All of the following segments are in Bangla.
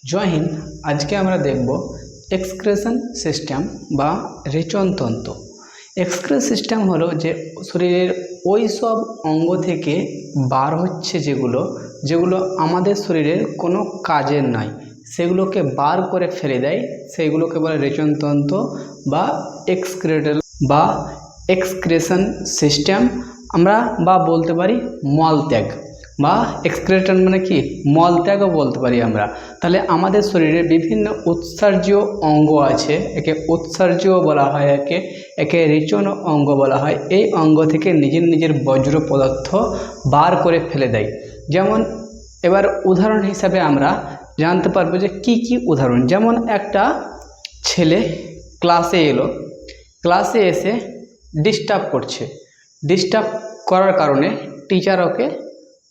জয় হিন্দ। আজকে আমরা দেখব এক্সক্রেশন সিস্টেম বা রেচনতন্ত্র। এক্সক্রেশন সিস্টেম হলো যে শরীরের ওই সব অঙ্গ থেকে বার হচ্ছে যেগুলো যেগুলো আমাদের শরীরের কোনো কাজের নয়, সেগুলোকে বার করে ফেলে দেয়, সেইগুলোকে বলে রেচনতন্ত্র বা এক্সক্রেটল বা এক্সক্রেশন সিস্টেম। আমরা বা বলতে পারি মলত্যাগ বা এক্সক্রেটন মানে কি মলত্যাগও বলতে পারি আমরা। তাহলে আমাদের শরীরে বিভিন্ন উৎসর্জীয় অঙ্গ আছে, একে উৎসর্জীয় বলা হয়, একে একে রেচন অঙ্গ বলা হয়। এই অঙ্গ থেকে নিজের নিজের বজ্র পদার্থ বার করে ফেলে দেয়। যেমন এবার উদাহরণ হিসাবে আমরা জানতে পারবো যে কি কি উদাহরণ। যেমন একটা ছেলে ক্লাসে এলো, ক্লাসে এসে ডিস্টার্ব করছে, ডিস্টার্ব করার কারণে টিচার ওকে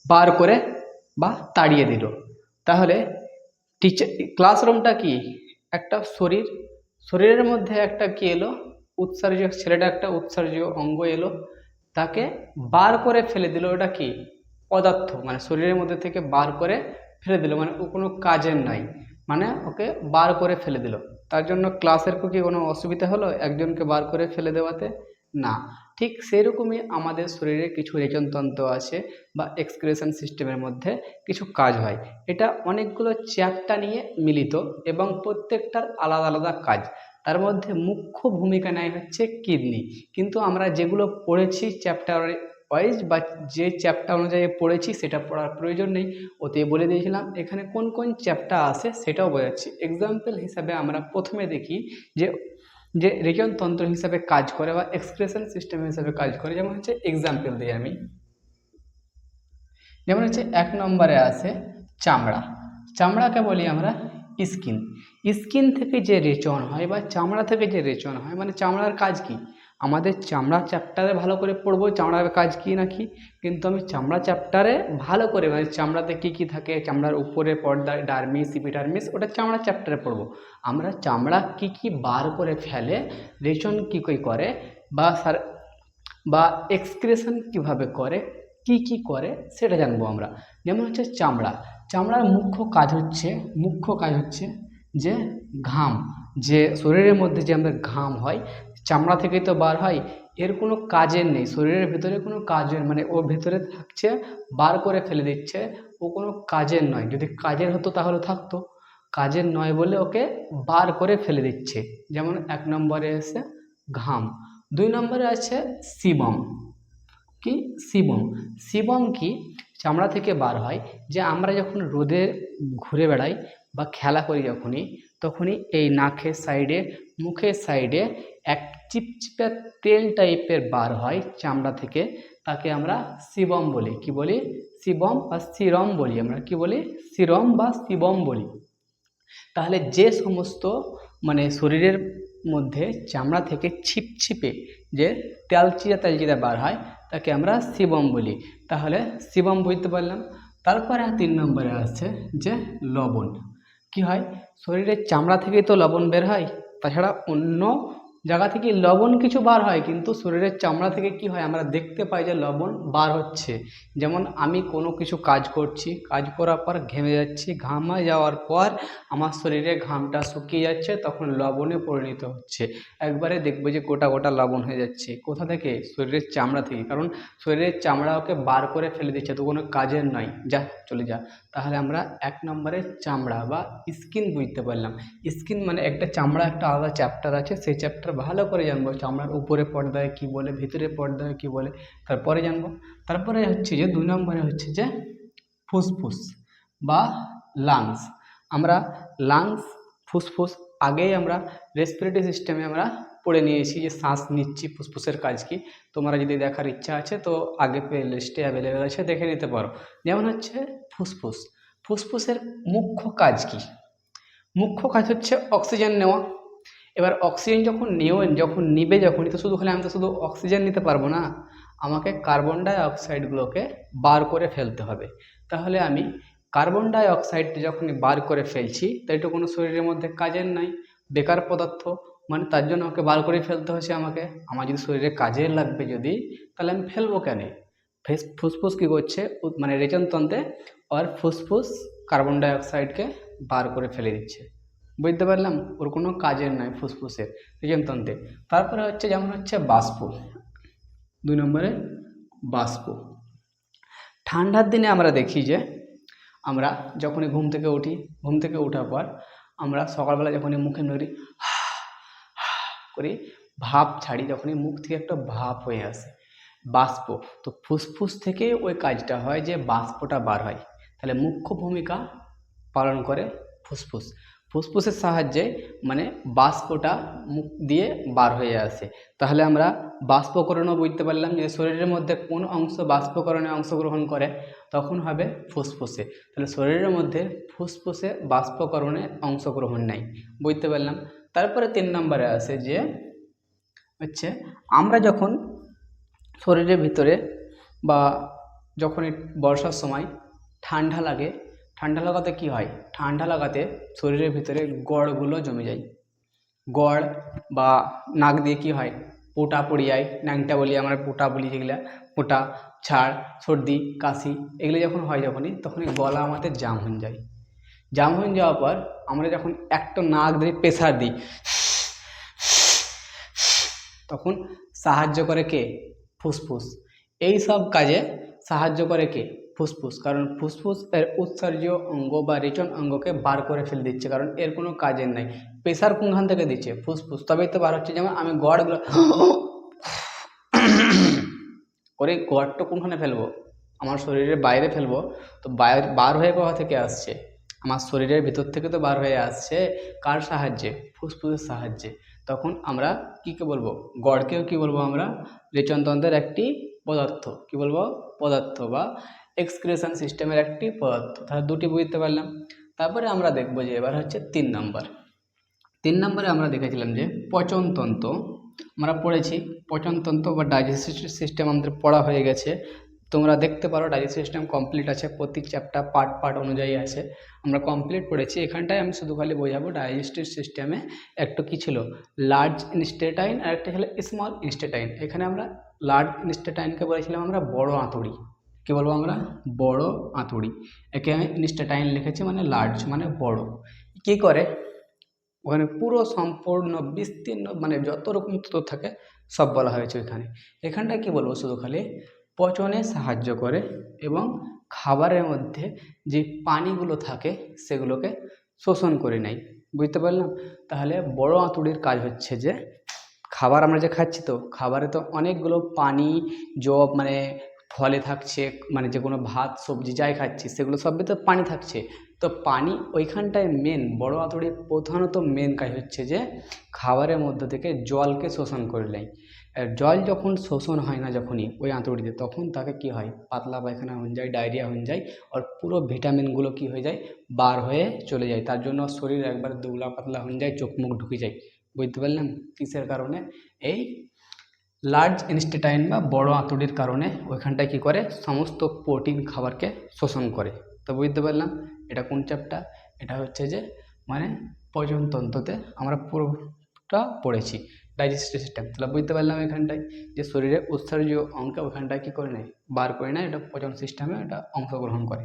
বার করে বা তাড়িয়ে দিল। তাহলে টিচার ক্লাসরুমটা কি একটা শরীর, শরীরের মধ্যে একটা কি এলো উৎসর্জীয়, ছেলেটা একটা উৎসর্জীয় অঙ্গ এলো, তাকে বার করে ফেলে দিল। ওটা কি পদার্থ, মানে শরীরের মধ্যে থেকে বার করে ফেলে দিল, মানে ও কোনো কাজের নাই, মানে ওকে বার করে ফেলে দিল। তার জন্য ক্লাসের কি কোনো অসুবিধা হলো একজনকে বার করে ফেলে দেওয়াতে? না। ঠিক সেরকমই আমাদের শরীরে কিছু রেচনতন্ত্র আছে বা এক্সক্রেশন সিস্টেমের মধ্যে কিছু কাজ হয়। এটা অনেকগুলো চ্যাপ্টার নিয়ে মিলিত এবং প্রত্যেকটার আলাদা আলাদা কাজ। তার মধ্যে মুখ্য ভূমিকা নেয় হচ্ছে কিডনি। কিন্তু আমরা যেগুলো পড়েছি চ্যাপ্টার ওয়াইজ বা যে চ্যাপ্টার অনুযায়ী পড়েছি সেটা পড়ার প্রয়োজন নেই, ওতে বলে দিয়েছিলাম। এখানে কোন কোন চ্যাপ্টার আছে সেটাও বোঝাচ্ছি। এক্সাম্পল হিসাবে আমরা প্রথমে দেখি যে যে রেচনতন্ত্র হিসাবে কাজ করে বা এক্সক্রেশন সিস্টেম হিসাবে কাজ করে। যেমন হচ্ছে এক্সাম্পল দিই আমি, যেমন হচ্ছে 1 নম্বরে আছে চামড়া। চামড়াকে বলি আমরা স্কিন। স্কিন থেকে যে রেচন হয় বা চামড়া থেকে যে রেচন হয়, মানে চামড়ার কাজ কি আমাদের চামড়া চ্যাপ্টারে ভালো করে পড়বো চামড়ার কাজ কি না কি, কিন্তু আমি চামড়া চ্যাপ্টারে ভালো করে মানে চামড়াতে কি কি থাকে, চামড়ার উপরে পর্দায় ডার্মিস ইপিডার্মিস, ওটা চামড়া চ্যাপ্টারে পড়বো। আমরা চামড়া কি কি বার করে ফেলে, রেচন কি কি করে বা এক্সক্রেশন কিভাবে করে, কি কি করে সেটা জানবো আমরা। যেমন হচ্ছে চামড়া, চামড়ার মুখ্য কাজ হচ্ছে যে ঘাম, যে শরীরের মধ্যে যে আমাদের ঘাম হয় চামড়া থেকেই তো বার হয়। এর কোনো কাজের নেই, শরীরের ভেতরে কোনো কাজের মানে ওর ভেতরে থাকছে, বার করে ফেলে দিচ্ছে, ও কোনো কাজের নয়। যদি কাজের হতো তাহলে থাকতো, কাজের নয় বলে ওকে বার করে ফেলে দিচ্ছে। যেমন 1 নম্বরে এসে ঘাম। 2 নম্বরে আছে সিবম। কি সিবম? সিবম কি চামড়া থেকে বার হয়, যে আমরা যখন রোদে ঘুরে বেড়াই বা খেলা করি তখনই এই নাকের সাইডে মুখের সাইডে এক চিপচিপে তেল টাইপের বার হয় চামড়া থেকে, তাকে আমরা সিবম বলি। কি বলি? সিবম বা সিরম বলি। আমরা কি বলি? সিরম বা সিবম বলি। তাহলে যে সমস্ত মানে শরীরের মধ্যে চামড়া থেকে ছিপছিপে যে তেলচিরা তেলচিরা বার হয় তাকে আমরা সিবম বলি। তাহলে সিবম বুঝতে পারলাম। তারপরে 3 নম্বরে আছে যে লবণ। কি হয়, শরীরের চামড়া থেকেই তো লবণ বের হয়, তাছাড়া অন্য জায়গা থেকে লবণ কিছু বার হয়, কিন্তু শরীরের চামড়া থেকে কি হয় আমরা দেখতে পাই যে লবণ বার হচ্ছে। যেমন আমি কোনো কিছু কাজ করছি, কাজ করার পর ঘেমে যাচ্ছি, ঘামা যাওয়ার পর আমার শরীরে ঘামটা শুকিয়ে যাচ্ছে, তখন লবণে পরিণত হচ্ছে। একবারে দেখবে যে গোটা গোটা লবণ হয়ে যাচ্ছে। কোথা থেকে? শরীরের চামড়া থেকে, কারণ শরীরের চামড়া ওকে বার করে ফেলে দিচ্ছে, তো কোনো কাজের নয়, যা চলে যা। তাহলে আমরা 1 নম্বরে চামড়া বা স্কিন বুঝতে পারলাম। স্কিন মানে একটা চামড়া, একটা আলাদা চ্যাপ্টার আছে, সেই চ্যাপ্টার ভালো করে জানবো। চামড়ার উপরে পর্দায় কি বলে, ভিতরে পর্দায় কি বলে, তারপরে জানবো। তারপরে হচ্ছে যে 2 নম্বরে হচ্ছে যে ফুসফুস বা লাংস। আমরা লাংস ফুসফুস আগেই আমরা রেসপিরেটরি সিস্টেমে আমরা পড়ে নিয়েছি যে শ্বাস নিচ্ছি, ফুসফুসের কাজ কি। তোমরা যদি দেখার ইচ্ছা আছে তো আগে প্লে লিস্টে অ্যাভেলেবেল আছে, দেখে নিতে পারো। যেমন হচ্ছে ফুসফুস, ফুসফুসের মুখ্য কাজ কি? মুখ্য কাজ হচ্ছে অক্সিজেন নেওয়া। এবার অক্সিজেন যখন নিবে যখনই, তো আমি তো শুধু অক্সিজেন নিতে পারবো না, আমাকে কার্বন ডাই অক্সাইডগুলোকে বার করে ফেলতে হবে। তাহলে আমি কার্বন ডাই অক্সাইডটা যখনই বার করে ফেলছি, তাই তো কোনো শরীরের মধ্যে কাজের নাই, বেকার পদার্থ, মানে তার জন্য ওকে বার করে ফেলতে হচ্ছে আমাকে। আমার যদি শরীরে কাজে লাগবে যদি, তাহলে আমি ফেলবো কেন? ফুসফুস কী করছে, মানে রেচনতন্ত্রে আর ফুসফুস কার্বন ডাই অক্সাইডকে বার করে ফেলে দিচ্ছে। বুঝতে পারলাম, ওর কোনো কাজের নয় ফুসফুসের রেচনতন্ত্রে। তারপরে হচ্ছে যেমন হচ্ছে বাষ্প, 2 নম্বরে বাষ্প। ঠান্ডার দিনে আমরা দেখি যে আমরা যখনই ঘুম থেকে উঠি, ঘুম থেকে ওঠার পর আমরা সকালবেলা যখনই মুখে নড়ি করি, ভাপ ছাড়ি, যখনই মুখ থেকে একটা ভাপ হয়ে আসে বাষ্প, তো ফুসফুস থেকে ওই কাজটা হয় যে বাষ্পটা বার হয়। তাহলে মুখ্য ভূমিকা পালন করে ফুসফুস। ফুসফুসের সাহায্যে মানে বাষ্পটা মুখ দিয়ে বার হয়ে আসে। তাহলে আমরা বাষ্পকরণও বুঝতে পারলাম যে শরীরের মধ্যে কোন অংশ বাষ্পকরণে অংশগ্রহণ করে, তখন হবে ফুসফুসে। তাহলে শরীরের মধ্যে ফুসফুসে বাষ্পকরণে অংশগ্রহণ নেই, বুঝতে পারলাম। তারপরে 3 নম্বরে আসে যে হচ্ছে আমরা যখন শরীরের ভিতরে বা যখনই বর্ষার সময় ঠান্ডা লাগে, ঠান্ডা লাগাতে কি হয়, ঠান্ডা লাগাতে শরীরের ভিতরে গড়গুলো জমে যায়। গড় বা নাক দিয়ে কি হয়, পোটা পড়ে যায়, ন্যাংটা বলি আমরা, পোটা বলি যেগুলা, পোটা, ছাড়, সর্দি, কাশি, এগুলো যখন হয় তখনই গলা আমাদের জাম হয়ে যায়। জাম হয়ে যাওয়ার পর আমরা যখন একটা নাক দিয়ে প্রেসার দিই, তখন সাহায্য করে কে, ফুসফুস। এই সব কাজে সাহায্য করে কে, ফুসফুস। কারণ ফুসফুস এর উৎসর্গীয় অঙ্গ বা রেচন অঙ্গকে বার করে ফেলে দিচ্ছে, কারণ এর কোনো কাজের নাই। প্রেসার কোনখান থেকে দিচ্ছে, ফুসফুস, তবেই তো বার হচ্ছে। যেমন আমি গড়গুলো করে গড়টা কোনখানে ফেলবো, আমার শরীরের বাইরে ফেলবো, তো বার হয়ে কোথা থেকে আসছে, আমার শরীরের ভিতর থেকে তো বার হয়ে আসছে। কার সাহায্যে, ফুসফুসের সাহায্যে। তখন আমরা কি বলবো, গড়কেও কি বলবো আমরা, রেচনতন্ত্রের একটি পদার্থ, কি বলবো, পদার্থ বা এক্সক্রিশন সিস্টেমের একটি পদার্থ। তাহলে দুটি বুঝতে পারলাম। তারপরে আমরা দেখবো যে এবার হচ্ছে 3 নম্বর। 3 নম্বরে আমরা দেখেছিলাম যে পচনতন্ত্র আমরা পড়েছি। পচনতন্ত্র বা ডাইজেস্টিভ সিস্টেম আমাদের পড়া হয়ে গেছে, তোমরা দেখতে পারো ডাইজেস্টিভ সিস্টেম কমপ্লিট আছে, প্রতি চ্যাপ্টার পার্ট অনুযায়ী আছে, আমরা কমপ্লিট পড়েছি। এখানটায় আমি শুধু খালি বোঝাবো ডাইজেস্টিভ সিস্টেমে একটু কি ছিল, লার্জ ইনস্টেটাইন আর একটা ছিল স্মল ইনস্টেটাইন। এখানে আমরা লার্জ ইনস্টেটাইনকে বলেছিলাম আমরা বড় আঁতুড়ি, কি বলবো আমরা, বড় আঁতুড়ি। একে আমি ইনস্টেটাইন লিখেছি, মানে লার্জ মানে বড়। কি করে, ওখানে পুরো সম্পূর্ণ বিস্তীর্ণ মানে যত রকম তথ্য থাকে সব বলা হয়েছে ওইখানে। এখানটায় কি বলবো, শুধু খালি পচনে সাহায্য করে এবং খাবারের মধ্যে যে পানিগুলো থাকে সেগুলোকে শোষণ করে নেয়, বুঝতে পারলাম। তাহলে বড় আঁতুড়ির কাজ হচ্ছে যে খাবার আমরা যে খাচ্ছি, তো খাবারে তো অনেকগুলো পানি মানে ফলে থাকছে, মানে যে কোনো ভাত সবজি যাই খাচ্ছি সেগুলো সবই তো পানি থাকছে। তো পানি ওইখানটায় মেন বড় আঁতুড়ির প্রধানত মেন কাজ হচ্ছে যে খাবারের মধ্যে থেকে জলকে শোষণ করে নেয়। আর জল যখন শোষণ হয় না যখনই ওই আঁতুড়িতে, তখন তাকে কি হয়, পাতলা পায়খানা হয়ে যায়, ডায়রিয়া হয়ে যায়, আর পুরো ভিটামিনগুলো কি হয়ে যায়, বার হয়ে চলে যায়। তার জন্য শরীর একবার দুবলা পাতলা হয়ে যায়, চোখ মুখ ঢুকে যায়, বুঝতে পারলাম কিসের কারণে, এই লার্জ ইনস্টেটাইন বা বড় আঁতুড়ির কারণে ওইখানটায় কী করে, সমস্ত প্রোটিন খাবারকে শোষণ করে। তো বুঝতে পারলাম এটা কোন চ্যাপ্টার, এটা হচ্ছে যে মানে পচনতন্ত্রতে আমরা পুরোটা পড়েছি ডাইজেস্টিভ সিস্টেম। তাহলে বুঝতে পারলাম এখানটায় যে শরীরের উৎসর্গীয় অঙ্ক ওখানটায় কী করে নেয়, বার করে নেয়, এটা পচন সিস্টেমে এটা অংশগ্রহণ করে।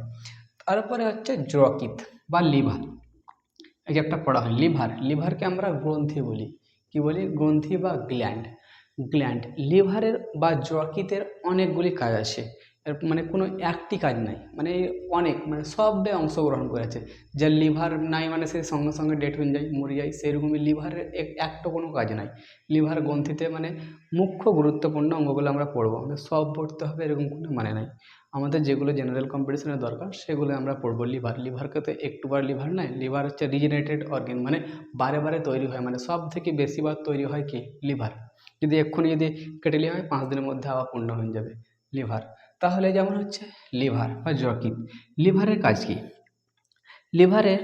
তারপরে হচ্ছে যকৃৎ বা লিভার, এই যে একটা পড়া হয় লিভার। লিভারকে আমরা গ্রন্থি বলি, কি বলি, গ্রন্থি বা গ্ল্যান্ড। লিভারের বা যকৃতের অনেকগুলি কাজ আছে, এর মানে কোনো একটি কাজ নাই, মানে অনেক, মানে সবে অংশগ্রহণ করেছে। যে লিভার নাই মানে সে সঙ্গে সঙ্গে ডেট হয়ে যায়, মরে যায়, সেরকমই লিভারের একটা কোনো কাজ নাই। লিভার গ্রন্থিতে মানে মুখ্য গুরুত্বপূর্ণ অঙ্গগুলো আমরা পড়বো, আমাদের সব পড়তে হবে এরকম কোনো মানে নাই। আমাদের যেগুলো জেনারেল কম্পিটিশনের দরকার সেগুলো আমরা পড়বো। লিভারকে তো একটুবার লিভার নয়, লিভার হচ্ছে রিজেনারেটেড অর্গান, মানে বারে বারে তৈরি হয়, মানে সব থেকে বেশিবার তৈরি হয় কি, লিভার। যদি এক্ষুনি যদি কেটে নেওয়া হয় 5 দিনের মধ্যে আবার পূর্ণ হয়ে যাবে লিভার। তাহলে যেমন হচ্ছে লিভার বা যকৃৎ, লিভারের কাজ কি, লিভারের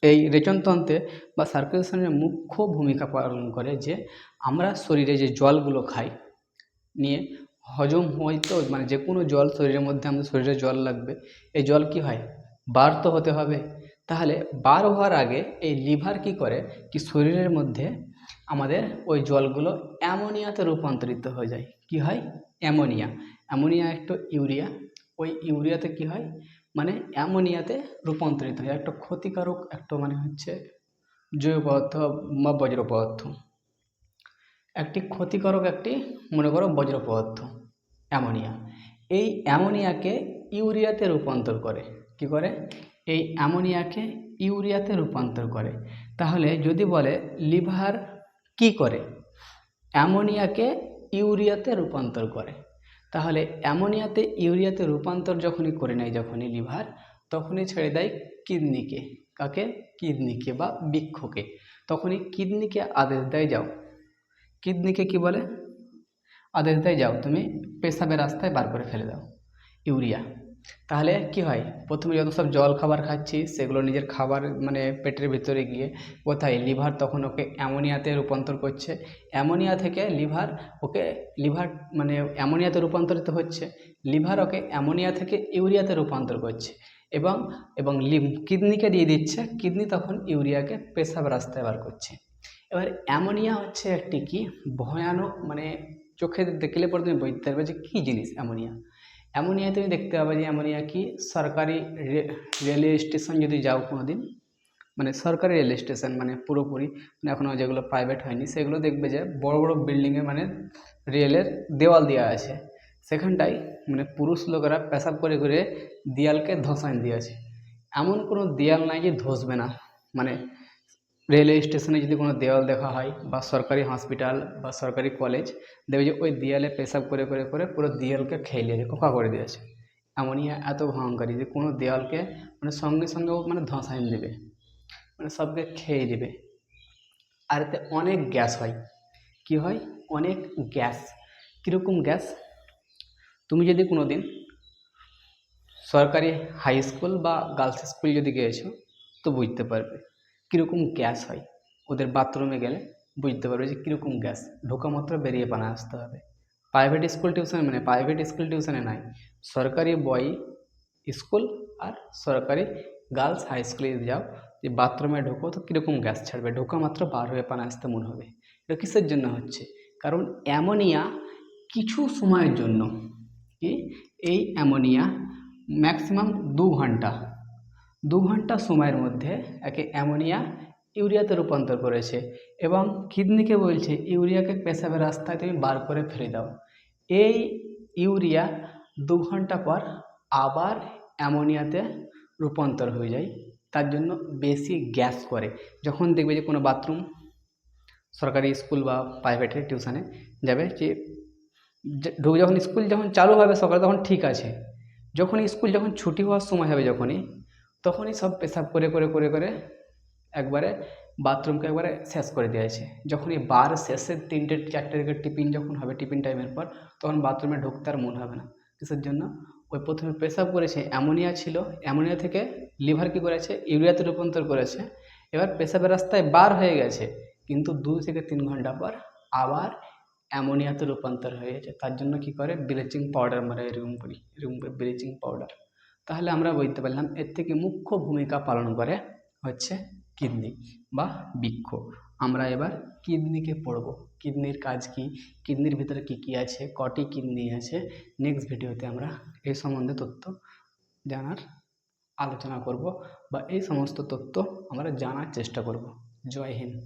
এই রেচনতন্ত্রে বা সার্কুলেশনের মুখ্য ভূমিকা পালন করে যে আমরা শরীরে যে জলগুলো খাই নিয়ে হজম হয়তো, মানে যে কোনো জল শরীরের মধ্যে আমাদের শরীরে জল লাগবে, এই জল কি হয়, বার তো হতে হবে। তাহলে বার হওয়ার আগে এই লিভার কি করে, কি শরীরের মধ্যে আমাদের ওই জলগুলো অ্যামোনিয়াতে রূপান্তরিত হয়ে যায়। কি হয়, অ্যামোনিয়া একটু ইউরিয়া, ওই ইউরিয়াতে কি হয়, মানে অ্যামোনিয়াতে রূপান্তরিত হয়। একটা ক্ষতিকারক একটা মানে হচ্ছে জৈব পদার্থ বা বজ্র পদার্থ, একটি ক্ষতিকারক একটি মনে করো বজ্র পদার্থ অ্যামোনিয়া। এই অ্যামোনিয়াকে ইউরিয়াতে রূপান্তর করে। কি করে? এই অ্যামোনিয়াকে ইউরিয়াতে রূপান্তর করে। তাহলে যদি বলে লিভার কি করে? অ্যামোনিয়াকে ইউরিয়াতে রূপান্তর করে। তাহলে অ্যামোনিয়াতে ইউরিয়াতে রূপান্তর যখনই করে নেয় যখনই লিভার, তখনই ছেড়ে দেয় কিডনিকে। কাকে? কিডনিকে বা বৃক্ষকে। তখনই কিডনিকে আদেশ দেয় যাও। কিডনিকে কি বলে? আদেশ দেয় যাও তুমি পেশাবের রাস্তায় বার করে ফেলে দাও ইউরিয়া। তাহলে কি হয়? প্রথমে যত সব জল খাবার খাচ্ছি সেগুলো নিজের খাবার মানে পেটের ভিতরে গিয়ে কোথায় লিভার তখন ওকে অ্যামোনিয়াতে রূপান্তর করছে। অ্যামোনিয়া থেকে লিভার মানে অ্যামোনিয়াতে রূপান্তরিত হচ্ছে। লিভার ওকে অ্যামোনিয়া থেকে ইউরিয়াতে রূপান্তর করছে এবং এবং কিডনিকে দিয়ে দিচ্ছে। কিডনি তখন ইউরিয়াকে পেশাব রাস্তায় বার করছে। এবার অ্যামোনিয়া হচ্ছে একটি কি ভয়ানক মানে চোখে দেখলে পরে তুমি বুঝতে পারবে যে কী জিনিস অ্যামোনিয়া। অ্যামোনিয়া তুমি দেখতে পাবে যে অ্যামোনিয়া কি সরকারি রেলওয়ে স্টেশন যদি যাও কোনো দিন, মানে সরকারি রেল স্টেশন মানে পুরোপুরি মানে এখনও যেগুলো প্রাইভেট হয়নি সেগুলো দেখবে যে বড় বড় বিল্ডিংয়ে মানে রেলের দেওয়াল দেওয়া আছে, সেখানটায় মানে পুরুষ লোকেরা পেশাব করে করে দেয়ালকে ধসান দিয়েছে। এমন কোনো দেয়াল নাই যে ধসবে না। মানে রেলওয়ে স্টেশনে যদি কোনো দেওয়াল দেখা হয় বা সরকারি হসপিটাল বা সরকারি কলেজ, দেখবে যে ওই দেয়ালে পেশাব করে করে করে পুরো দেয়ালকে খেয়ে নিয়েছে, খোঁকা করে দিয়েছে। অ্যামোনিয়া এত ভয়ঙ্করী যে কোনো দেওয়ালকে মানে সঙ্গে সঙ্গে ও মানে ধসাই দেবে, মানে সবকে খেয়ে দেবে। আর এতে অনেক গ্যাস হয়। কি হয়? অনেক গ্যাস। কীরকম গ্যাস? তুমি যদি কোনো দিন সরকারি হাই স্কুল বা গার্লস স্কুল যদি গিয়েছো তো বুঝতে পারবে কীরকম গ্যাস হয়। ওদের বাথরুমে গেলে বুঝতে পারবে যে কীরকম গ্যাস, ঢোকা মাত্র বেরিয়ে পানা আসতে হবে। প্রাইভেট স্কুল টিউশনে নাই, সরকারি বয় স্কুল আর সরকারি গার্লস হাই স্কুলে যদি যাও, যে বাথরুমে ঢোকো তো কীরকম গ্যাস ছাড়বে, ঢোকা মাত্র বার হয়ে পানা আসতে মনে হবে। এটা কিসের জন্য হচ্ছে? কারণ অ্যামোনিয়া কিছু সময়ের জন্য কি এই অ্যামোনিয়া ম্যাক্সিমাম 2 ঘন্টা সময়ের মধ্যে একে অ্যামোনিয়া ইউরিয়াতে রূপান্তর করেছে এবং কিডনিকে বলছে ইউরিয়াকে পেশাবের রাস্তায় তুমি বার করে ফেলে দাও। এই ইউরিয়া 2 ঘন্টা পর আবার অ্যামোনিয়াতে রূপান্তর হয়ে যায়। তার জন্য বেশি গ্যাস করে। যখন দেখবে যে কোনো বাথরুম সরকারি স্কুল বা প্রাইভেটের টিউশনে যাবে, যে যখন স্কুল যখন চালু হবে সকালে তখন ঠিক আছে, যখন ছুটি হওয়ার সময় হবে তখনই সব পেশাব করে করে করে করে একবারে বাথরুমকে একবারে শেষ করে দিয়েছে। যখনই বার শেষে 3টে 4টে দিকে টিফিন যখন হবে, টিফিন টাইমের পর তখন বাথরুমে ঢুকতে আর মন হবে না। কিসের জন্য? ওই প্রথমে পেশাব করেছে, অ্যামোনিয়া ছিল, অ্যামোনিয়া থেকে লিভার কী করেছে ইউরিয়াতে রূপান্তর করেছে। এবার পেশাবের রাস্তায় বার হয়ে গেছে, কিন্তু 2 থেকে 3 ঘন্টা পর আবার অ্যামোনিয়াতে রূপান্তর হয়ে গেছে। তার জন্য কি করে ব্লিচিং পাউডার আমরা এরকম করি ব্লিচিং পাউডার। তাহলে আমরা বুঝতে পারলাম এর থেকে মুখ্য ভূমিকা পালন করে হচ্ছে কিডনি বা বৃক্ষ। আমরা এবার কিডনিকে পড়ব, কিডনির কাজ কি, কিডনির ভিতরে কি কি আছে, কটি কিডনি আছে। নেক্সট ভিডিওতে আমরা এই সম্বন্ধে তথ্য জানার আলোচনা করব বা এই সমস্ত তথ্য আমরা জানার চেষ্টা করব। জয় হিন্দ।